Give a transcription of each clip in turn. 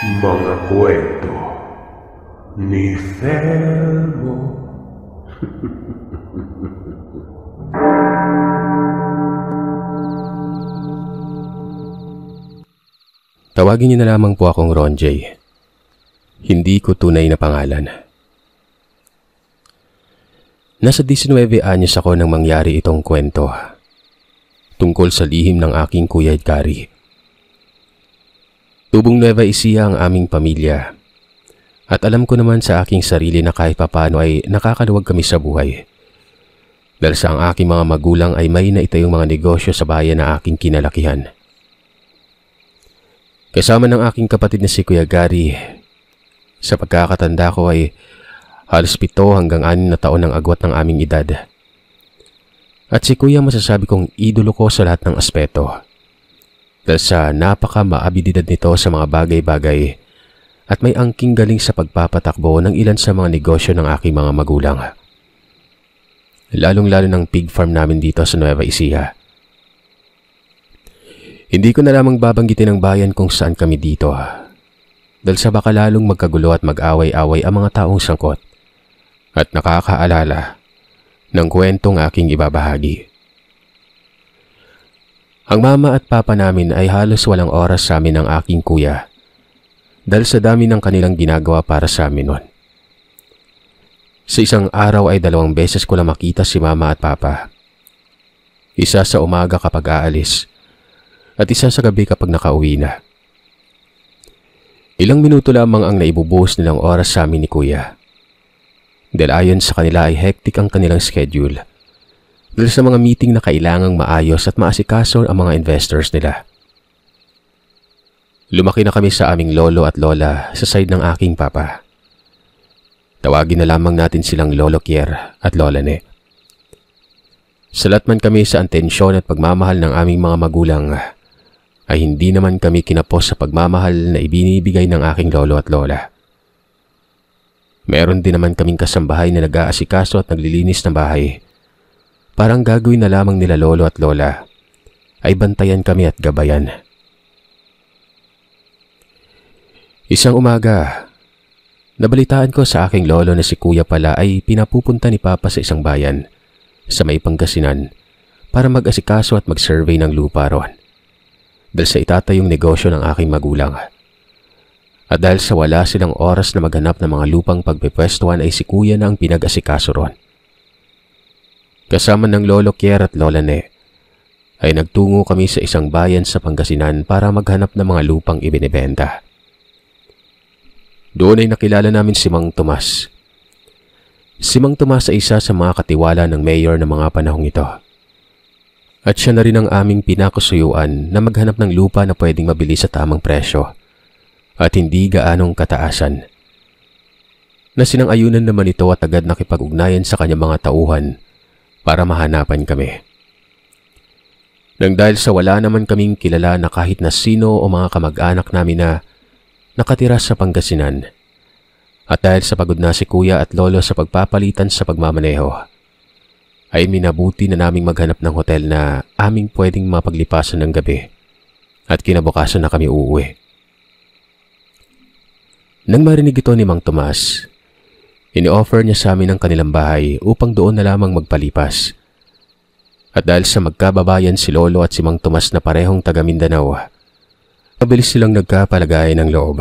Mga kwento ni Fermo. Tawagin niyo na lamang po akong Ron J. Hindi ko tunay na pangalan. Nasa 19 anyos ako nang mangyari itong kwento. Tungkol sa lihim ng aking kuya Gary. Tubong Nueva Ecija ang aming pamilya. At alam ko naman sa aking sarili na kahit papano ay nakakaluwag kami sa buhay. Dahil sa ang aking mga magulang ay may naitayong mga negosyo sa bayan na aking kinalakihan. Kasama ng aking kapatid na si Kuya Gary, sa pagkakatanda ko ay halos 7 hanggang 6 na taon ang agwat ng aming edad. At si Kuya masasabi kong idolo ko sa lahat ng aspeto. Dahil sa napaka-maabilidad nito sa mga bagay-bagay at may angking galing sa pagpapatakbo ng ilan sa mga negosyo ng aking mga magulang. Lalong-lalo ng pig farm namin dito sa Nueva Ecija. Hindi ko na lamang babanggitin ang bayan kung saan kami dito. Dahil sa baka lalong magkagulo at mag-away-away ang mga taong sangkot at nakakaalala ng kwentong aking ibabahagi. Ang mama at papa namin ay halos walang oras sa amin ng aking kuya dahil sa dami ng kanilang ginagawa para sa amin noon. Sa isang araw ay 2 beses ko lang makita si mama at papa. Isa sa umaga kapag aalis at isa sa gabi kapag nakauwi na. Ilang minuto lamang ang naibubuhos nilang oras sa amin ni kuya. Dahil ayon sa kanila ay hectic ang kanilang schedule. Dahil sa mga meeting na kailangang maayos at maasikaso ang mga investors nila. Lumaki na kami sa aming lolo at lola sa side ng aking papa. Tawagin na lamang natin silang Lolo Kier at Lola Ne. Salat man kami sa atensyon at pagmamahal ng aming mga magulang, ay hindi naman kami kinapos sa pagmamahal na ibinibigay ng aking lolo at lola. Meron din naman kaming kasambahay na nag-aasikaso at naglilinis ng bahay. Parang gagawin na lamang nila lolo at lola ay bantayan kami at gabayan. Isang umaga, nabalitaan ko sa aking lolo na si kuya pala ay pinapupunta ni papa sa isang bayan sa may Pangasinan para mag-asikaso at mag-survey ng lupa ron. Dahil sa itatayong negosyo ng aking magulang. At dahil sa wala silang oras na maghanap ng mga lupang pagpepwestuhan ay si kuya na ang pinag-asikaso ron. Kasama ng Lolo Kier at Lola Ne, ay nagtungo kami sa isang bayan sa Pangasinan para maghanap ng mga lupang ibinebenta. Doon ay nakilala namin si Mang Tomas. Si Mang Tomas ay isa sa mga katiwala ng mayor ng mga panahong ito. At siya na rin ang aming pinakusuyuan na maghanap ng lupa na pwedeng mabili sa tamang presyo at hindi gaanong kataasan. Na sinang-ayunan naman ito at agad nakipag-ugnayan sa kanyang mga tauhan para mahanapan kami. Nang dahil sa wala naman kaming kilala na kahit na sino o mga kamag-anak namin na nakatira sa Pangasinan, at dahil sa pagod na si kuya at lolo sa pagpapalitan sa pagmamaneho, ay minabuti na naming maghanap ng hotel na aming pwedeng mapaglipasan ng gabi at kinabukasan na kami uuwi. Nang marinig ito ni Mang Tomas, ini-offer niya sa amin ang kanilang bahay upang doon na lamang magpalipas. At dahil sa magkababayan si Lolo at si Mang Tomas na parehong taga Mindanao, mabilis silang nagkapalagayan ng loob.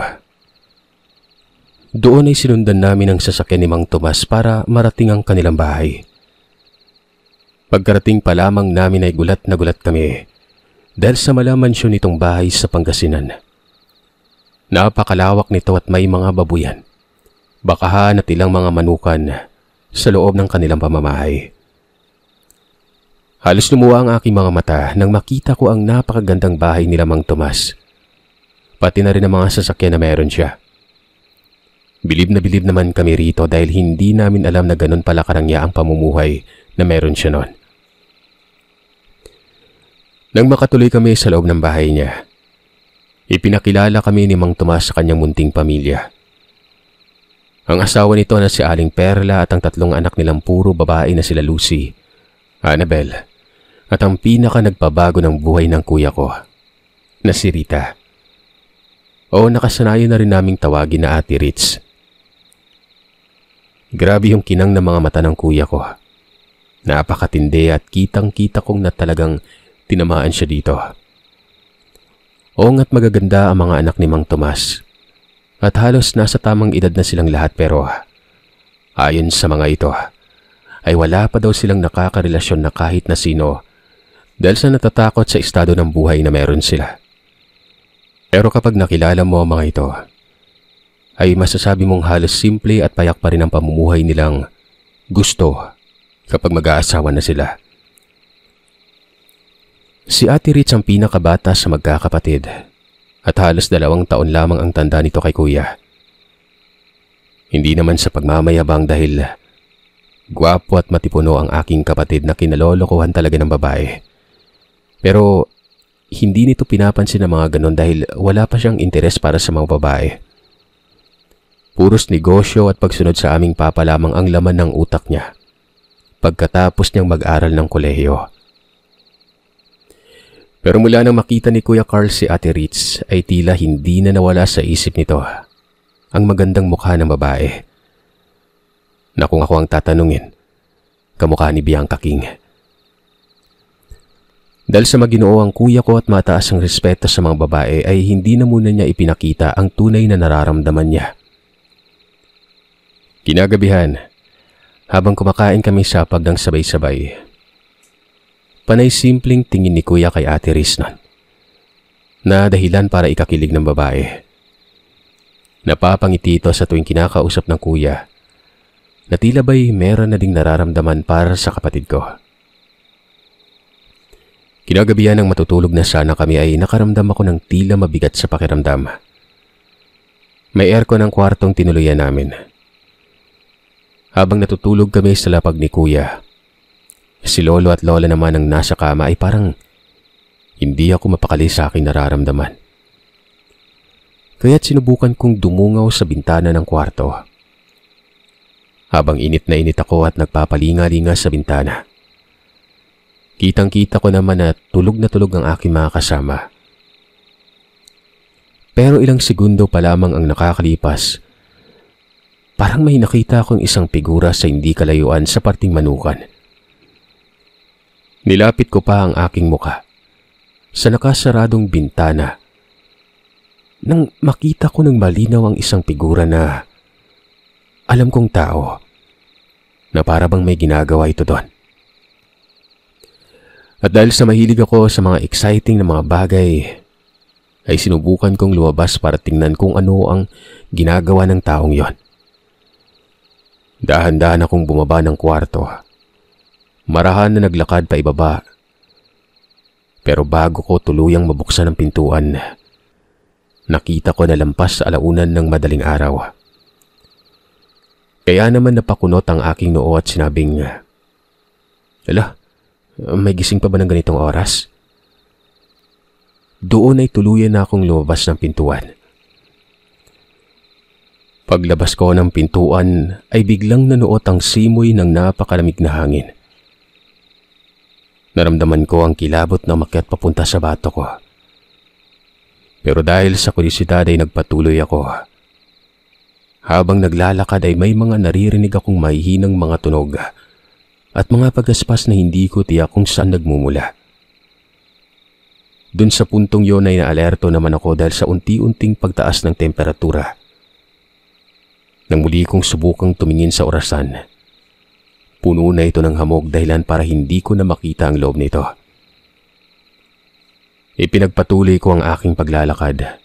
Doon ay sinundan namin ang sasakyan ni Mang Tomas para marating ang kanilang bahay. Pagkarating pa lamang namin ay gulat na gulat kami dahil sa malamansyon nitong bahay sa Pangasinan. Napakalawak nito at may mga babuyan, bakahan at ilang mga manukan sa loob ng kanilang pamamahay. Halos lumuwa ang aking mga mata nang makita ko ang napakagandang bahay nila Mang Tomas. Pati na rin ang mga sasakyan na meron siya. Bilib naman kami rito dahil hindi namin alam na ganun pala karangya ang pamumuhay na meron siya noon. Nang makatuloy kami sa loob ng bahay niya, ipinakilala kami ni Mang Tomas sa kanyang munting pamilya. Ang asawa nito na si Aling Perla at ang 3 anak nilang puro babae na sila Lucy, Annabel, at ang pinaka nagpabago ng buhay ng kuya ko, na si Rita. o nakasanayan na rin naming tawagin na Ate Ritz. Grabe yung kinang ng mga mata ng kuya ko. Napakatindi at kitang-kita kong na talagang tinamaan siya dito. At magaganda ang mga anak ni Mang Tomas. At halos nasa tamang edad na silang lahat, pero ayon sa mga ito ay wala pa daw silang nakakarelasyon na kahit na sino dahil sa natatakot sa estado ng buhay na meron sila. Pero kapag nakilala mo ang mga ito, ay masasabi mong halos simple at payak pa rin ang pamumuhay nilang gusto kapag mag-aasawa na sila. Si Ate Ritz ang pinakabata sa magkakapatid at halos 2 taon lamang ang tanda nito kay kuya. Hindi naman sa pagmamayabang dahil gwapo at matipuno ang aking kapatid na kinalolokohan talaga ng babae. Pero hindi nito pinapansin ang mga ganon dahil wala pa siyang interes para sa mga babae. Puros negosyo at pagsunod sa aming papa lamang ang laman ng utak niya pagkatapos niyang mag-aral ng kolehiyo. Pero mula nang makita ni Kuya Carl si Ate Ritz ay tila hindi na nawala sa isip nito ang magandang mukha ng babae. Na kung ako ang tatanungin, kamukha ni Bianca King. Dahil sa Maginoo ang kuya ko at mataas ang respeto sa mga babae ay hindi na muna niya ipinakita ang tunay na nararamdaman niya. Kinagabihan, habang kumakain kami sa pagdang sabay-sabay, panay simpleng tingin ni kuya kay Ate Ritz nun, na dahilan para ikakilig ng babae. Napapangiti ito sa tuwing kinakausap ng kuya na tila ba'y meron na ding nararamdaman para sa kapatid ko. Kinagabihan ng matutulog na sana kami ay nakaramdam ako ng tila mabigat sa pakiramdam. May aircon ang kwartong tinuluyan namin. Habang natutulog kami sa lapag ni kuya, si lolo at lola naman ang nasa kama ay parang hindi ako mapakali sa aking nararamdaman. Kaya't sinubukan kong dumungaw sa bintana ng kwarto. Habang init na init ako at nagpapalinga-linga sa bintana, kitang-kita ko naman na tulog ang aking mga kasama. Pero ilang segundo pa lamang ang nakakalipas, parang may nakita akong isang figura sa hindi kalayuan sa parting manukan. Nilapit ko pa ang aking muka sa nakasaradong bintana nang makita ko ng malinaw ang isang figura na alam kong tao na para bang may ginagawa ito doon. At dahil sa mahilig ako sa mga exciting na mga bagay, ay sinubukan kong lumabas para tingnan kung ano ang ginagawa ng taong yon. Dahan-dahan akong bumaba ng kwarto. Marahan na naglakad pa ibaba. Pero bago ko tuluyang mabuksan ang pintuan, nakita ko na lampas sa alaunan ng madaling araw. Kaya naman napakunot ang aking noo at sinabing, "Ala, may gising pa ba ng ganitong oras?" Doon ay tuluyan na akong lumabas ng pintuan. Paglabas ko ng pintuan ay biglang nanuot ang simoy ng napakalamig na hangin. Naramdaman ko ang kilabot na umakyat papunta sa bato ko. Pero dahil sa kurisidad ay nagpatuloy ako. Habang naglalakad ay may mga naririnig akong mahihinang mga tunog at mga pagaspas na hindi ko tiyak kung saan nagmumula. Dun sa puntong yon ay naalerto naman ako dahil sa unti-unting pagtaas ng temperatura. Nang muli kong subukang tumingin sa orasan, puno na ito ng hamog dahilan para hindi ko na makita ang loob nito. Ipinagpatuloy ko ang aking paglalakad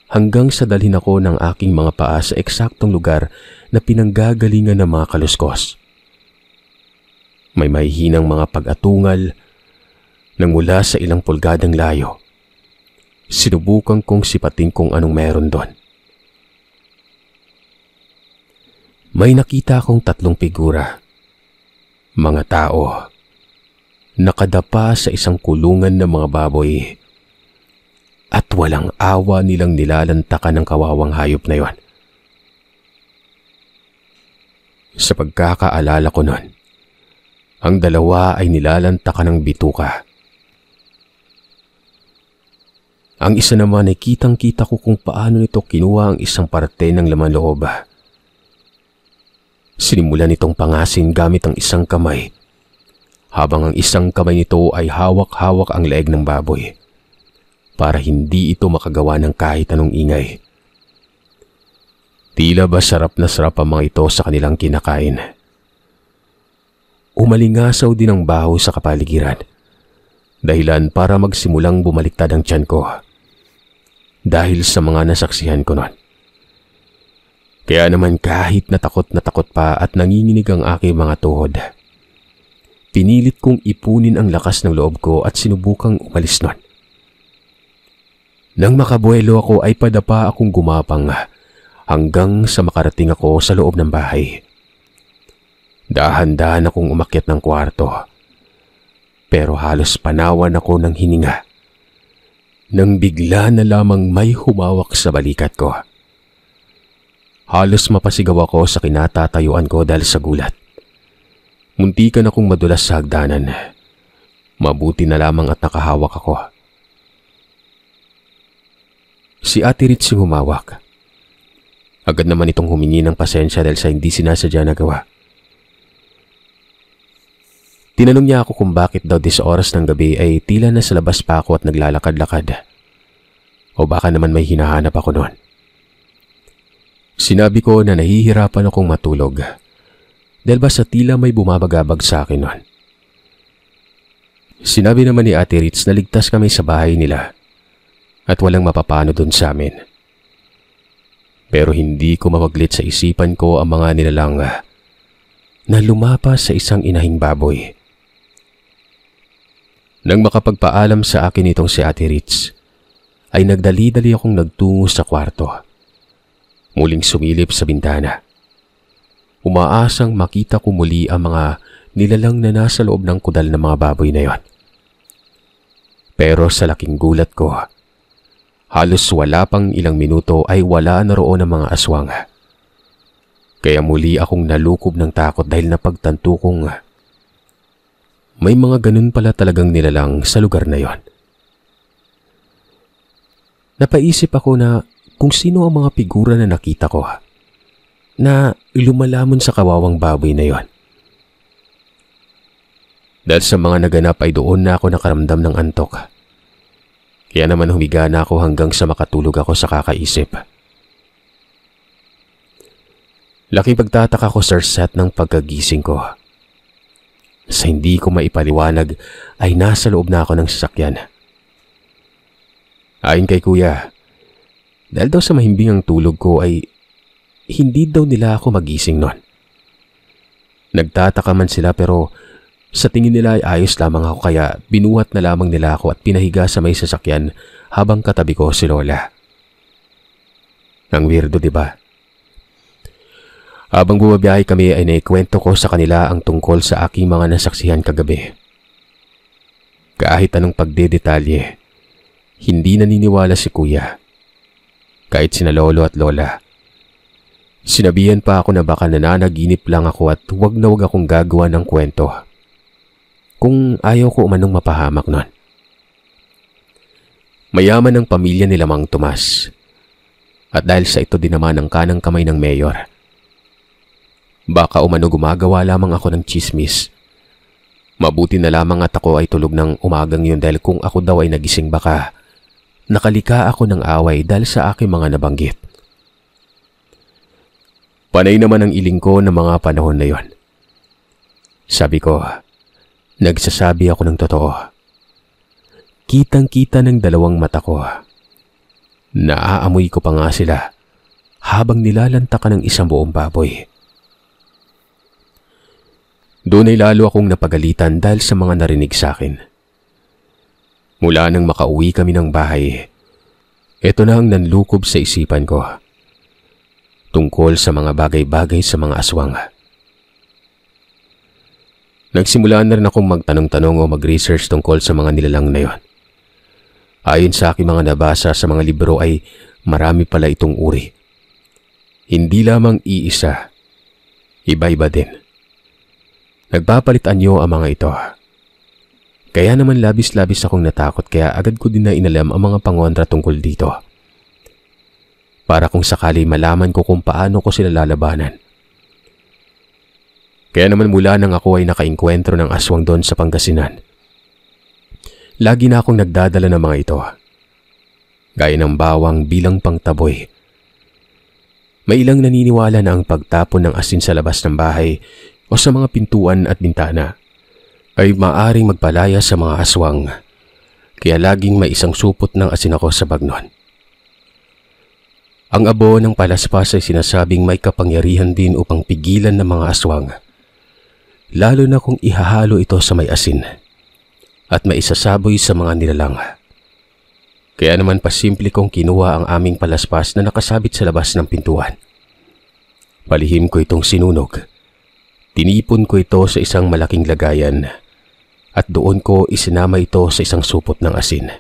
hanggang sa dalhin ako ng aking mga paa sa eksaktong lugar na pinanggagalingan ng mga kaluskos. May mahihinang mga pag-atungal nang mula sa ilang pulgadang layo. Sinubukan kong sipatin kung anong meron doon. May nakita akong 3 figura. Mga tao. Nakadapa sa isang kulungan ng mga baboy. At walang awa nilang nilalantakan ng kawawang hayop na yon. Sa pagkakaalala ko nun, ang dalawa ay nilalantakan ng bituka. Ang isa naman ay kitang-kita ko kung paano nito kinuha ang isang parte ng laman loob. Sinimulan nitong pangasin gamit ang isang kamay, habang ang isang kamay nito ay hawak-hawak ang leeg ng baboy para hindi ito makagawa ng kahit anong ingay. Tila ba sarap na sarap ang mga ito sa kanilang kinakain. Umalingasaw din ang baho sa kapaligiran, dahilan para magsimulang bumaliktad ang tiyan ko dahil sa mga nasaksihan ko noon. Kaya naman kahit na takot pa at nanginginig ang aking mga tuhod, pinilit kong ipunin ang lakas ng loob ko at sinubukang umalis nun. Nang makabuelo ako ay padapa akong gumapang hanggang sa makarating ako sa loob ng bahay. Dahan-dahan akong umakyat ng kwarto, pero halos panawan ako ng hininga nang bigla na lamang may humawak sa balikat ko. Halos mapasigaw ako sa kinatatayuan ko dahil sa gulat. Muntikan akong madulas sa hagdanan. Mabuti na lamang at nakahawak ako. Si Ate Ritz yung humawak. Agad naman itong humingi ng pasensya dahil sa hindi sinasadya na gawa. Tinanong niya ako kung bakit daw sa oras ng gabi ay tila nasa labas pa ako at naglalakad-lakad. O baka naman may hinahanap ako noon. Sinabi ko na nahihirapan akong matulog dahil ba sa tila may bumabagabag sa akin noon. Sinabi naman ni Ate Ritz na ligtas kami sa bahay nila at walang mapapano dun sa amin. Pero hindi ko mawaglit sa isipan ko ang mga nilalang na lumapas sa isang inahing baboy. Nang makapagpaalam sa akin itong si Ate Ritz, ay nagdali-dali akong nagtungo sa kwarto. Muling sumilip sa bintana. Umaasang makita ko muli ang mga nilalang na nasa loob ng kudal ng mga baboy na yon. Pero sa laking gulat ko, halos wala pang ilang minuto ay wala na roon ang mga aswang. Kaya muli akong nalukob ng takot dahil napagtanto kong may mga ganun pala talagang nilalang sa lugar na yon. Napaisip ako na kung sino ang mga figura na nakita ko na lumalamon sa kawawang baboy na yon. Dahil sa mga naganap ay doon na ako nakaramdam ng antok. Kaya naman humiga na ako hanggang sa makatulog ako sa kakaisip. Laking pagtataka ko sa set ng pagkagising ko. Sa hindi ko maipaliwanag ay nasa loob na ako ng sasakyan. Ayon kay Kuya, dahil daw sa mahimbing ang tulog ko ay hindi daw nila ako magising nun. Nagtataka man sila pero sa tingin nila ay ayos lamang ako kaya binuhat na lamang nila ako at pinahiga sa may sasakyan habang katabi ko si Lola. Ang weirdo, diba? Habang bumabiyahe kami ay naikwento ko sa kanila ang tungkol sa aking mga nasaksihan kagabi. Kahit anong pagdedetalye, hindi naniniwala si Kuya. Kahit sina Lolo at Lola. Sinabihan pa ako na baka nananaginip lang ako at huwag na huwag akong gagawa ng kwento. Kung ayaw ko umanong mapahamak nun. Mayaman ang pamilya nila Mang Tomas. At dahil sa ito din naman ang kanang kamay ng mayor. Baka umano gumagawa lamang ako ng chismis. Mabuti na lamang at ako ay tulog ng umagang yun dahil kung ako daw ay nagising baka nakalika ako ng away dahil sa aking mga nabanggit. Panay naman ang iling ko ng mga panahon na yon. Sabi ko, nagsasabi ako ng totoo. Kitang-kita ng dalawang mata ko. Naaamoy ko pa nga sila habang nilalantakan ng isang buong baboy. Doon ay lalo akong napagalitan dahil sa mga narinig sa akin. Mula nang makauwi kami ng bahay, ito na ang nanlukob sa isipan ko. Tungkol sa mga bagay-bagay sa mga aswang. Nagsimula na rin akong magtanong-tanong o mag-research tungkol sa mga nilalang na yon. Ayon sa aking mga nabasa sa mga libro ay marami pala itong uri. Hindi lamang iisa, iba-iba din. Nagpapalit-anyo ang mga ito. Kaya naman labis-labis akong natakot kaya agad ko din na inalam ang mga pangontra tungkol dito. Para kung sakali malaman ko kung paano ko sila lalabanan. Kaya naman mula nang ako ay nakainkwentro ng aswang doon sa Pangasinan, lagi na akong nagdadala ng mga ito. Gaya ng bawang bilang pangtaboy. May ilang naniniwala na ang pagtapon ng asin sa labas ng bahay o sa mga pintuan at bintana ay maaring magpalaya sa mga aswang, kaya laging may isang supot ng asin ako sa bagnon. Ang abo ng palaspas ay sinasabing may kapangyarihan din upang pigilan ng mga aswang, lalo na kung ihahalo ito sa may asin at maisasaboy sa mga nilalang. Kaya naman pasimple kong kinuha ang aming palaspas na nakasabit sa labas ng pintuan. Palihim ko itong sinunog. Tinipon ko ito sa isang malaking lagayan at doon ko isinama ito sa isang supot ng asin.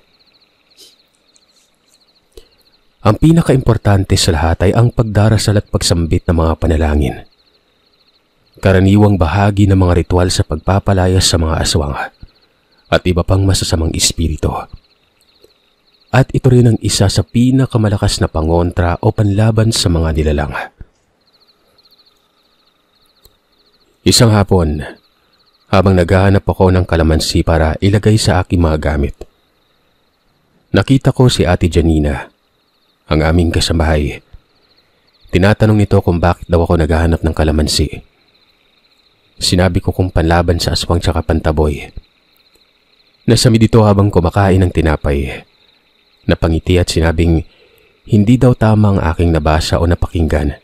Ang pinakaimportante sa lahat ay ang pagdarasal at pagsambit ng mga panalangin. Karaniwang bahagi ng mga ritual sa pagpapalaya sa mga aswang at iba pang masasamang espiritu. At ito rin ang isa sa pinakamalakas na pangontra o panlaban sa mga nilalang. Isang hapon, habang naghahanap ako ng kalamansi para ilagay sa aking mga gamit, nakita ko si Ate Janina, ang aming kasambahay. Tinatanong nito kung bakit daw ako naghahanap ng kalamansi. Sinabi ko kung panlaban sa aswang tsaka pantaboy. Nasamid ito habang kumakain ng tinapay. Napangiti at sinabing hindi daw tama ang aking nabasa o napakinggan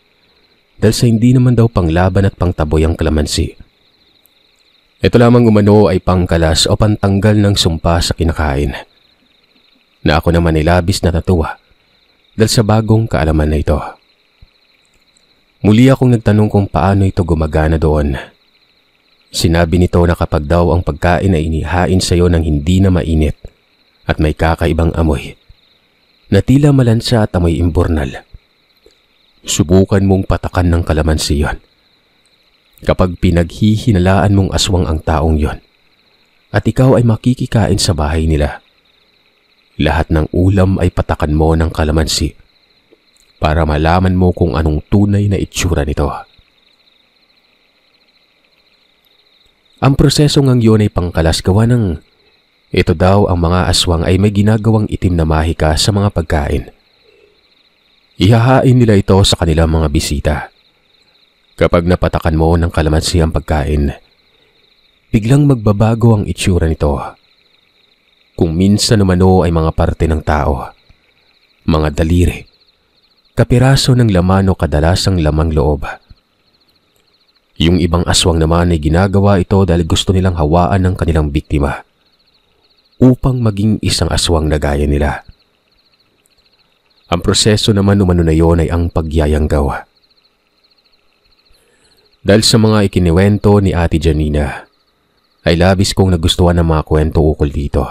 dahil sa hindi naman daw panglaban at pangtaboy ang kalamansi. Ito lamang umano ay pangkalas o pantanggal ng sumpa sa kinakain. Na ako naman ay labis na natuwa dahil sa bagong kaalaman na ito. Muli akong nagtanong kung paano ito gumagana doon. Sinabi nito na kapag daw ang pagkain ay inihain sa iyo ng hindi na mainit at may kakaibang amoy, na tila malansa at amoy imburnal, subukan mong patakan ng kalamansi yon. Kapag pinaghihinalaan mong aswang ang taong yon at ikaw ay makikikain sa bahay nila, lahat ng ulam ay patakan mo ng kalamansi para malaman mo kung anong tunay na itsura nito. Ang prosesong ang yun ay pangkalas gawa ng ito daw ang mga aswang ay may ginagawang itim na mahika sa mga pagkain. Ihahain nila ito sa kanilang mga bisita. Kapag napatakan mo ng kalamansi ang pagkain, biglang magbabago ang itsura nito. Kung minsan umano ay mga parte ng tao, mga daliri, kapiraso ng laman o kadalasang lamang loob. Yung ibang aswang naman ay ginagawa ito dahil gusto nilang hawaan ng kanilang biktima upang maging isang aswang na gaya nila. Ang proseso naman umano na yon ay ang pagyayanggaw. Dahil sa mga ikiniwento ni Ate Janina, ay labis kong nagustuhan ng mga kwento ukol dito.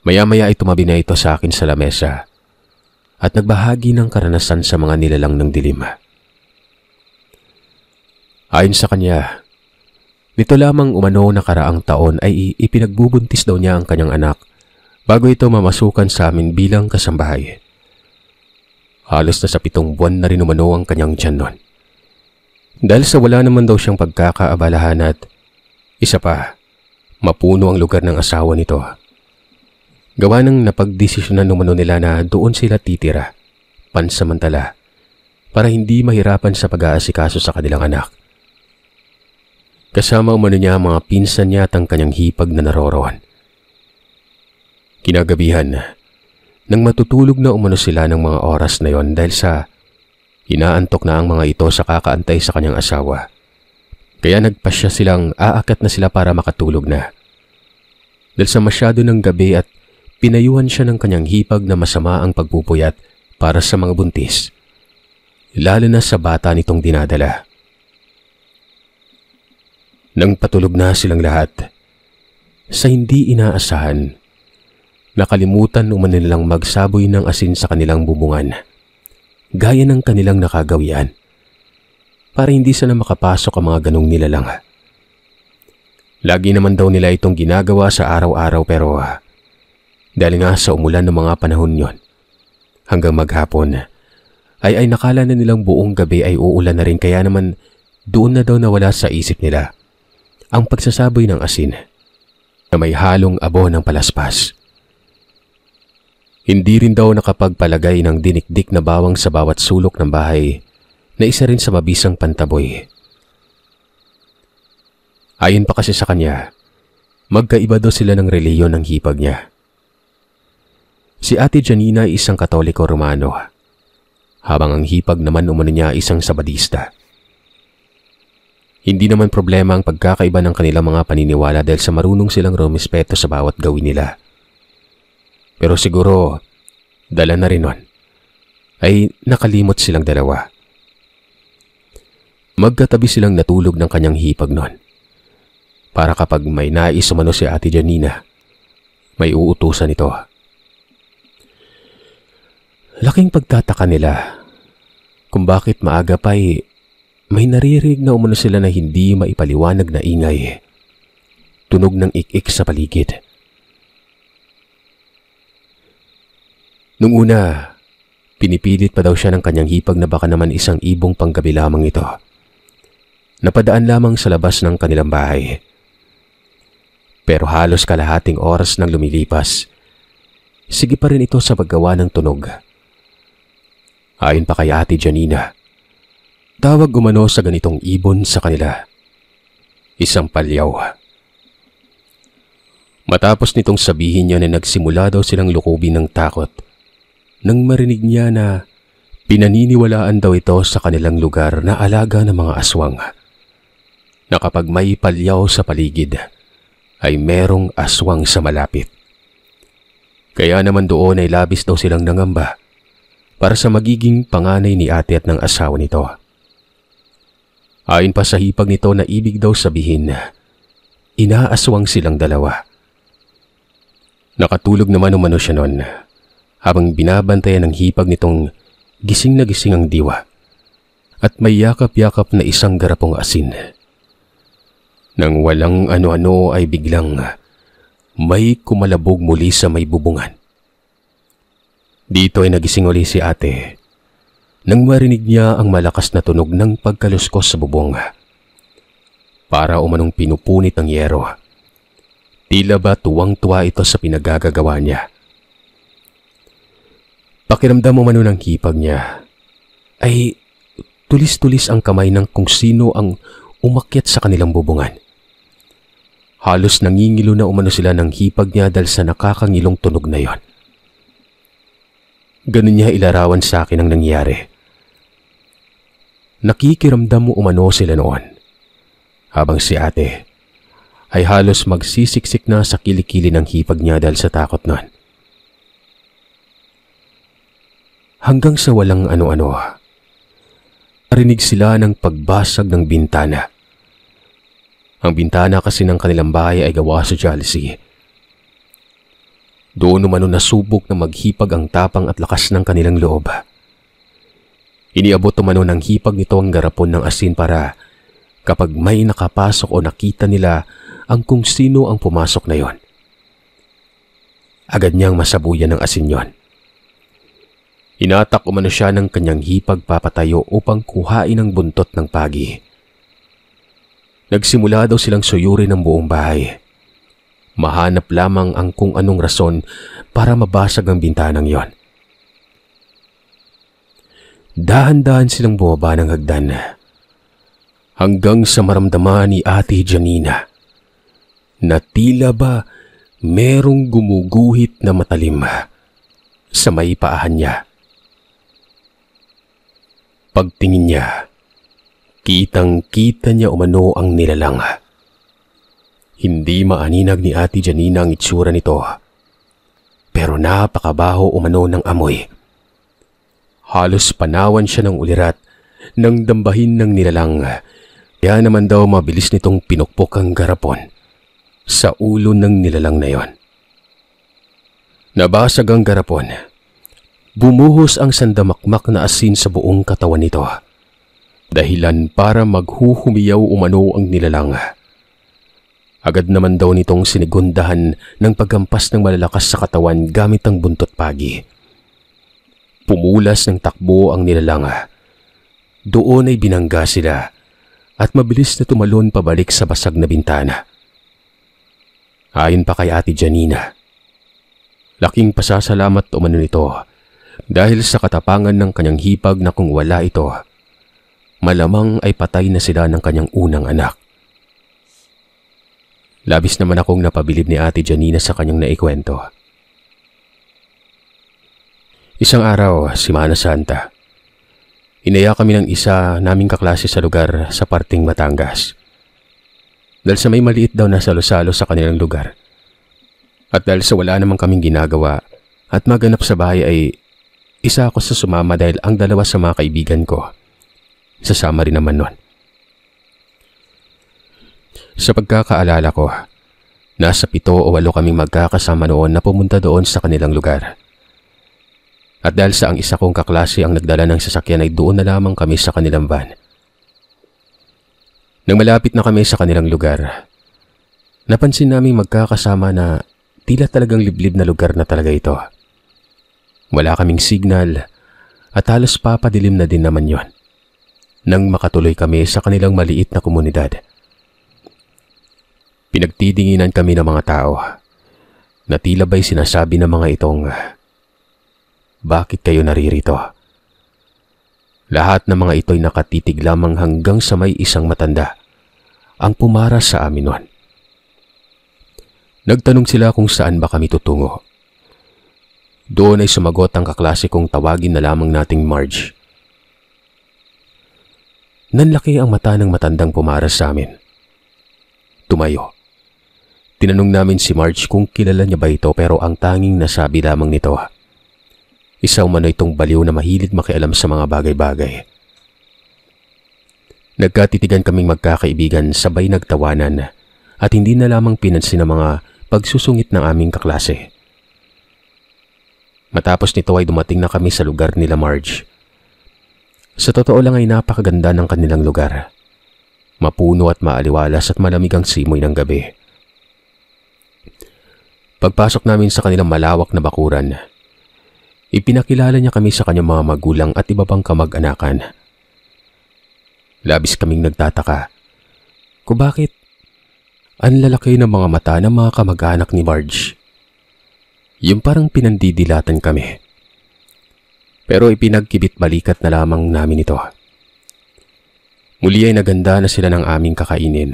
Maya-maya ay tumabi na ito sa akin sa lamesa at nagbahagi ng karanasan sa mga nilalang ng dilim. Ayon sa kanya, nito lamang umano nakaraang taon ay ipinagbubuntis daw niya ang kanyang anak bago ito mamasukan sa amin bilang kasambahay. Halos na sa 7 buwan na rin umano ang kanyang tiyan nun. Dahil sa wala naman daw siyang pagkakaabalahan at isa pa, mapuno ang lugar ng asawa nito. Gawa ng napagdesisyonan umano nila na doon sila titira, pansamantala, para hindi mahirapan sa pag-aasikaso sa kanilang anak. Kasama umano niya ang mga pinsan niya at ang kanyang hipag na naroroon. Kinagabihan, nang matutulog na umano sila ng mga oras na yon dahil sa inaantok na ang mga ito sa kakaantay sa kanyang asawa. Kaya nagpasya silang aakyat na sila para makatulog na. Dahil sa masyado ng gabi at pinayuhan siya ng kanyang hipag na masama ang pagpupuyat para sa mga buntis, lalo na sa bata nitong dinadala. Nang patulog na silang lahat, sa hindi inaasahan, nakalimutan umano nilang magsaboy ng asin sa kanilang bubungan, gaya ng kanilang nakagawian, para hindi sila makapasok ang mga ganong nilalang. Lagi naman daw nila itong ginagawa sa araw-araw pero dahil nga sa umulan ng mga panahon yon, hanggang maghapon ay nakala na nilang buong gabi ay uulan na rin, kaya naman doon na daw nawala sa isip nila ang pagsasaboy ng asin na may halong abo ng palaspas. Hindi rin daw nakapagpalagay ng dinikdik na bawang sa bawat sulok ng bahay na isa rin sa mabisang pantaboy. Ayon pa kasi sa kanya, magkaiba daw sila ng reliyon ng hipag niya. Si Ate Janina ay isang Katoliko Romano, habang ang hipag naman umano niya isang Sabadista. Hindi naman problema ang pagkakaiba ng kanilang mga paniniwala dahil sa marunong silang rumispeto sa bawat gawin nila. Pero siguro, dala na rin nun, ay nakalimot silang dalawa. Magkatabi silang natulog ng kanyang hipag nun, para kapag may nais umano si Ate Janina, may uutusan ito. Laking pagtataka nila kung bakit maaga pa'y may naririnig na umano sila na hindi maipaliwanag na ingay, tunog ng ik-ik sa paligid. Nung una, pinipilit pa daw siya ng kanyang hipag na baka naman isang ibong panggabi lamang ito. Napadaan lamang sa labas ng kanilang bahay. Pero halos kalahating oras nang lumilipas, sige pa rin ito sa paggawa ng tunog. Ayon pa kay Ate Janina, tawag umano sa ganitong ibon sa kanila, isang palyaw. Matapos nitong sabihin niya na nagsimula daw silang lukubin ng takot nang marinig niya na pinaniniwalaan daw ito sa kanilang lugar na alaga ng mga aswang, na kapag may palyaw sa paligid ay merong aswang sa malapit. Kaya naman doon ay labis daw silang nangamba para sa magiging panganay ni ate at ng asawa nito. Ayon pa sa hipag nito na ibig daw sabihin, inaaswang silang dalawa. Nakatulog naman umano siya noon habang binabantayan ng hipag nitong gising na gising ang diwa at may yakap-yakap na isang garapong asin. Nang walang ano-ano ay biglang may kumalabog muli sa may bubungan. Dito ay nagising uli si ate nang marinig niya ang malakas na tunog ng pagkaluskos sa bubong. Para umanong pinupunit ng yero. Tila ba tuwang-tuwa ito sa pinagagagawa niya. Pakiramdam umano ng hipag niya ay tulis-tulis ang kamay ng kung sino ang umakyat sa kanilang bubungan. Halos nangingilo na umano sila ng hipag niya dahil sa nakakangilong tunog na yon. Ganun niya ilarawan sa akin ang nangyari. Nakikiramdam mo umano sila noon, habang si ate ay halos magsisiksik na sa kilikili ng hipag niya dahil sa takot nun. Hanggang sa walang ano-ano, arinig sila ng pagbasag ng bintana. Ang bintana kasi ng kanilang bahay ay gawa sa jalousie. Doon umano nasubok na maghipag ang tapang at lakas ng kanilang loob. Iniabot umano ng hipag nito ang garapon ng asin para kapag may nakapasok o nakita nila ang kung sino ang pumasok na yon, agad niyang masabuyan ng asin yon. Inatak umano siya ng kanyang hipag papatayo upang kuhain ang buntot ng pagi. Nagsimula daw silang suyurin ng buong bahay. Mahanap lamang ang kung anong rason para mabasag ang bintanang yon. Dahan-dahan silang bumaba ng hagdan hanggang sa maramdaman ni Ate Janina na tila ba merong gumuguhit na matalim sa may paahan niya. Pagtingin niya, kitang-kita niya umano ang nilalang. Hindi maaninag ni Ate Janina ang itsura nito, pero napakabaho umano ng amoy. Halos panawan siya ng ulirat nang dambahin ng nilalang, kaya naman daw mabilis nitong pinukpok ang garapon sa ulo ng nilalang na yon. Nabasag ang garapon. Bumuhos ang sandamakmak na asin sa buong katawan nito, dahilan para maghuhumiyaw umano ang nilalang. Agad naman daw nitong sinigundahan ng paggampas ng malalakas sa katawan gamit ang buntot pagi. Pumulas ng takbo ang nilalang. Doon ay binangga sila at mabilis na tumalon pabalik sa basag na bintana. Ayon pa kay Ate Janina, laking pasasalamat umano nito dahil sa katapangan ng kanyang hipag na kung wala ito, malamang ay patay na sila ng kanyang unang anak. Labis naman akong napabilib ni Ate Janina sa kanyang naikwento. Isang araw, Semana Santa, inaya kami ng isa naming kaklase sa lugar sa parting Batangas. Dahil sa may maliit daw na salo-salo sa kanilang lugar. At dahil sa wala namang kaming ginagawa at maganap sa bahay ay isa ako sa sumama dahil ang dalawa sa mga kaibigan ko sasama rin naman nun. Sa pagkakaalala ko, nasa 7 o 8 kaming magkakasama noon na pumunta doon sa kanilang lugar. At dahil sa ang isa kong kaklase ang nagdala ng sasakyan ay doon na lamang kami sa kanilang van. Nang malapit na kami sa kanilang lugar, napansin namin magkakasama na tila talagang liblib na lugar na talaga ito. Wala kaming signal at halos papadilim na din naman yon nang makatuloy kami sa kanilang maliit na komunidad. Pinagtidinginan kami ng mga tao na tila ba'y sinasabi ng mga itong, "Bakit kayo naririto?" Lahat ng mga ito'y nakatitig lamang hanggang sa may isang matanda ang pumaras sa amin noon. Nagtanong sila kung saan ba kami tutungo. Doon ay sumagot ang kaklase kong tawagin na lamang nating Marge. Nanlaki ang mata ng matandang pumaras sa amin. Tumayo. Tinanong namin si Marge kung kilala niya ba ito pero ang tanging nasabi lamang nito, isa umano itong baliw na mahilig makialam sa mga bagay-bagay. Nagkatitigan kaming magkakaibigan sabay nagtawanan at hindi na lamang pinansin ang mga pagsusungit ng aming kaklase. Matapos nito ay dumating na kami sa lugar nila Marge. Sa totoo lang ay napakaganda ng kanilang lugar. Mapuno at maaliwalas at malamig ang simoy ng gabi. Pagpasok namin sa kanilang malawak na bakuran, ipinakilala niya kami sa kanyang mga magulang at iba pang kamag-anakan. Labis kaming nagtataka kung bakit ang lalaki ng mga mata ng mga kamag-anak ni Marge. Yung parang pinandidilatan kami. Pero ipinagkibit balikat na lamang namin ito. Muli ay naganda na sila ng aming kakainin.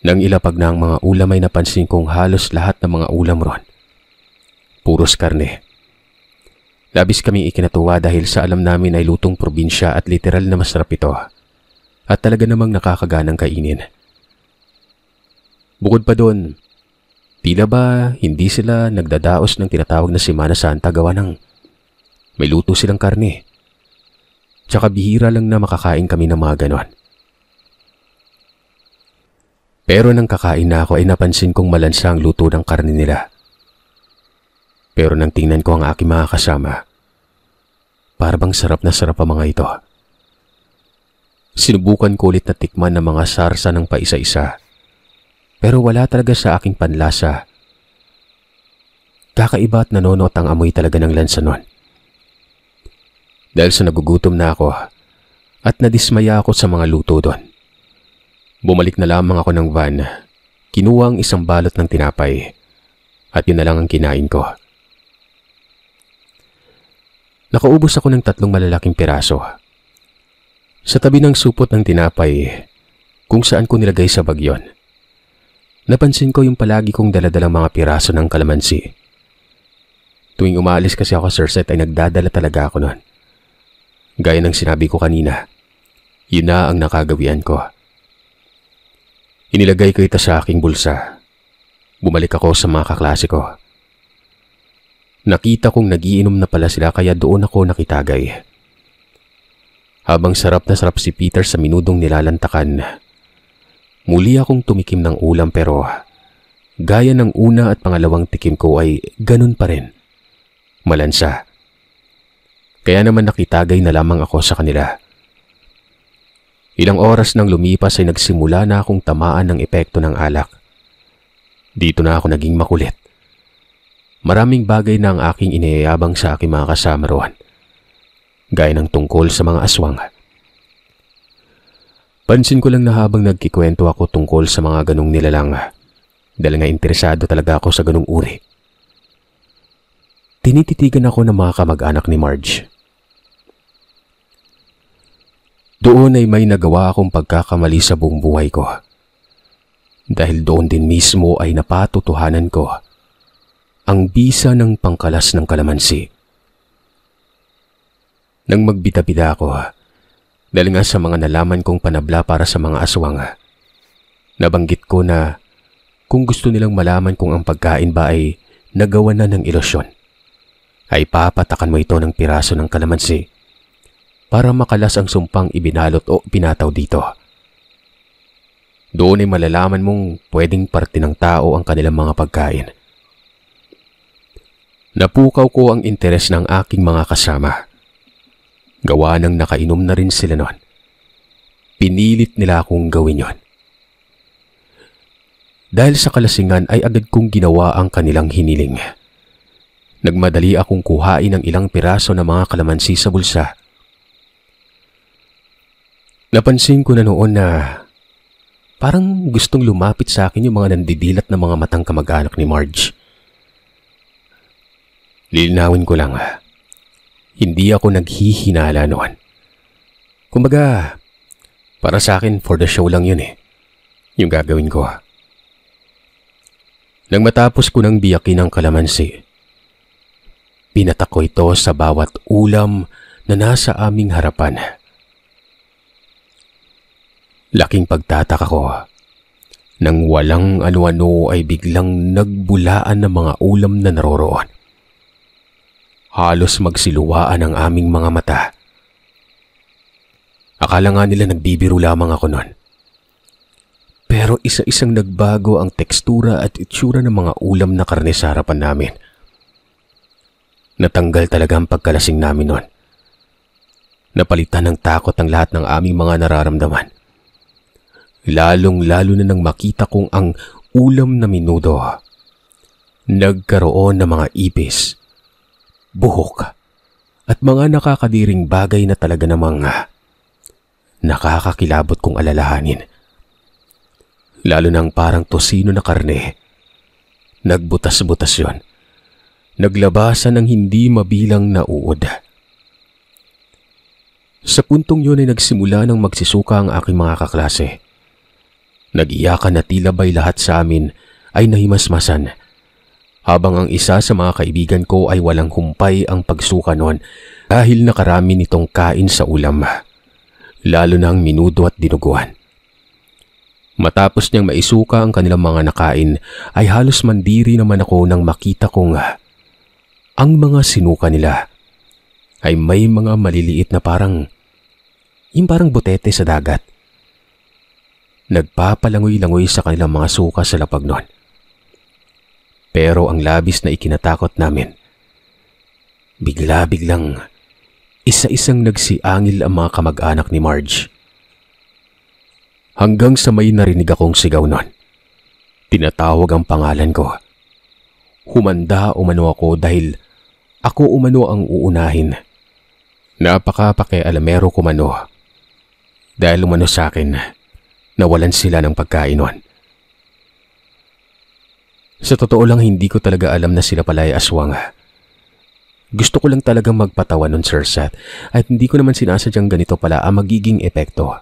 Nang ilapag na ang mga ulam ay napansin kong halos lahat ng mga ulam ron puros karne. Labis kaming ikinatuwa dahil sa alam namin ay lutong probinsya at literal na masarap ito at talaga namang nakakaganang kainin. Bukod pa doon, tila ba hindi sila nagdadaos ng tinatawag na Semana Santa gawa ng may luto silang karne. Tsaka bihira lang na makakain kami ng mga ganon. Pero nang kakain na ako ay napansin kong malansa ang luto ng karne nila. Pero nang tingnan ko ang aking mga kasama, para bang sarap na sarap ang mga ito. Sinubukan ko ulit na tikman ng mga sarsa ng paisa-isa, pero wala talaga sa aking panlasa. Kakaiba at nanonot ang amoy talaga ng lansa nun. Dahil sa nagugutom na ako at nadismaya ako sa mga luto doon. Bumalik na lamang ako ng van, kinuha ang isang balot ng tinapay at yun na lang ang kinain ko. Nakaubos ako ng 3 malalaking piraso. Sa tabi ng supot ng tinapay, kung saan ko nilagay sa bag yon, napansin ko yung palagi kong daladalang mga piraso ng kalamansi. Tuwing umaalis kasi ako sa Sir Seth ay nagdadala talaga ako nun. Gaya ng sinabi ko kanina, yun na ang nakagawian ko. Inilagay ko ito sa aking bulsa. Bumalik ako sa mga kaklase ko. Nakita kong nagiinom na pala sila kaya doon ako nakitagay. Habang sarap na sarap si Peter sa minudong nilalantakan, muli akong tumikim ng ulam pero gaya ng una at pangalawang tikim ko ay ganun pa rin. Malansa. Kaya naman nakitagay na lamang ako sa kanila. Ilang oras nang lumipas ay nagsimula na akong tamaan ng epekto ng alak. Dito na ako naging makulit. Maraming bagay na ang aking iniyayabang sa aking mga kasama roon, gaya ng tungkol sa mga aswang. Pansin ko lang na habang nagkikwento ako tungkol sa mga ganong nilalang, dahil nga interesado talaga ako sa ganong uri. Tinititigan ako ng mga kamag-anak ni Marge. Doon ay may nagawa akong pagkakamali sa buong buhay ko. Dahil doon din mismo ay napatutuhanan ko ang bisa ng pangkalas ng kalamansi. Nang magbida-bida ako, dahil nga sa mga nalaman kong panabla para sa mga aswang, nabanggit ko na kung gusto nilang malaman kung ang pagkain ba ay nagawa na ng ilusyon, ay papatakan mo ito ng piraso ng kalamansi para makalas ang sumpang ibinalot o pinataw dito. Doon ay malalaman mong pwedeng parte ng tao ang kanilang mga pagkain. Napukaw ko ang interes ng aking mga kasama. Gawa ng nakainom na rin sila noon. Pinilit nila akong gawin yon. Dahil sa kalasingan ay agad kong ginawa ang kanilang hiniling. Nagmadali akong kuhain ng ilang piraso ng mga kalamansi sa bulsa. Napansin ko na noon na parang gustong lumapit sa akin yung mga nandidilat na mga matang kamag-anak ni Marge. Lilinawin ko lang, hindi ako naghihinala noon. Kumbaga, para sa akin for the show lang yun yung gagawin ko. Nang matapos ko ng biyakin ng kalamansi, pinatak ko ito sa bawat ulam na nasa aming harapan. Laking pagtataka ko nang walang ano-ano ay biglang nagbulaan ng mga ulam na naroroon. Halos magsiluwaan ang aming mga mata. Akala nga nila nagbibiro lamang ako noon. Pero isa-isang nagbago ang tekstura at itsura ng mga ulam na karne sa harapan namin. Natanggal talaga ang pagkalasing namin noon. Napalitan ng takot ang lahat ng aming mga nararamdaman. Lalong-lalo na nang makita kong ang ulam na minudo nagkaroon ng mga ipis, buhok, at mga nakakadiring bagay na talaga namang nakakakilabot kong alalahanin. Lalo nang parang tosino na karne. Nagbutas-butas yon. Naglabasan ng hindi mabilang na uod. Sa puntong yun ay nagsimula ng magsisuka ang aking mga kaklase. Nag-iyakan na tila ba'y lahat sa amin ay nahimasmasan, habang ang isa sa mga kaibigan ko ay walang humpay ang pagsuka noon dahil nakarami nitong kain sa ulam, lalo na ang minudo at dinuguan. Matapos niyang maisuka ang kanilang mga nakain ay halos mandiri naman ako nang makita kong ang mga sinuka nila ay may mga maliliit na parang butete sa dagat. Nagpapalangoy-langoy sa kanilang mga suka sa lapag noon. Pero ang labis na ikinatakot namin, bigla-biglang isa-isang nagsiangil ang mga kamag-anak ni Marge. Hanggang sa may narinig akong sigaw noon. Tinatawag ang pangalan ko. Humanda umano ako dahil ako umano ang uunahin. Napaka-pakialamero ko mano dahil umano sa akin nawalan sila ng pagkain noon. Sa totoo lang hindi ko talaga alam na sila pala ay aswang. Gusto ko lang talagang magpatawa nun, Sir Seth, at hindi ko naman sinasadyang ganito pala ang magiging epekto.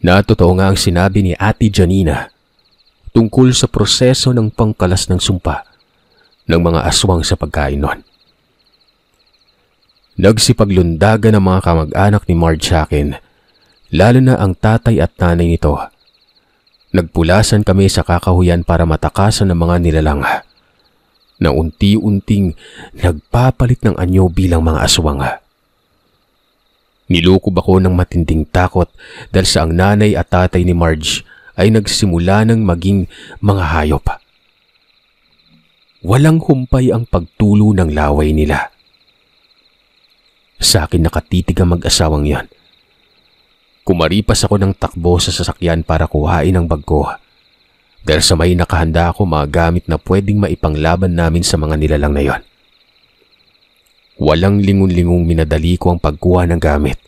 Natotoo nga ang sinabi ni Ate Janina tungkol sa proseso ng pangkalas ng sumpa ng mga aswang sa pagkain noon. Nagsipaglundagan ang mga kamag-anak ni Marge sa akin, lalo na ang tatay at nanay nito. Nagpulasan kami sa kakahuyan para matakasan ng mga nilalang na unti-unting nagpapalit ng anyo bilang mga aswang. Nilukob ako ng matinding takot dahil sa ang nanay at tatay ni Marge ay nagsimula ng maging mga hayop. Walang humpay ang pagtulo ng laway nila. Sa akin nakatitig ang mag-asawang yan. Kumaripas ako ng takbo sa sasakyan para kuhain ang bag ko. Dahil sa may nakahanda ako mga gamit na pwedeng maipanglaban namin sa mga nilalang na yon. Walang lingon-lingong minadali ko ang pagkuha ng gamit.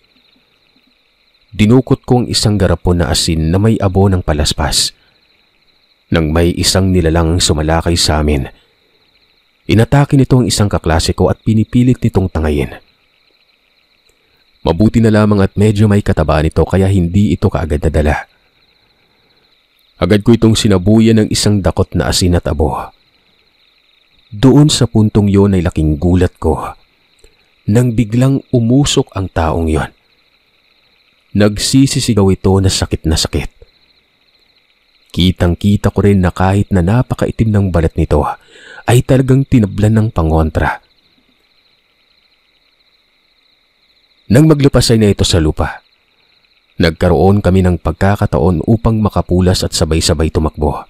Dinukot ko ang isang garapon na asin na may abo ng palaspas. Nang may isang nilalang sumalakay sa amin, inatake nito ang isang kaklase ko at pinipilit nitong tangayin. Mabuti na lamang at medyo may kataba nito kaya hindi ito kaagad nadala. Agad ko itong sinabuyan ng isang dakot na asin at abo. Doon sa puntong yon ay laking gulat ko nang biglang umusok ang taong yon. Nagsisisigaw ito na sakit na sakit. Kitang-kita ko rin na kahit na napakaitim ng balat nito ay talagang tinablan ng pangontra. Nang maglupasay na ito sa lupa, nagkaroon kami ng pagkakataon upang makapulas at sabay-sabay tumakbo.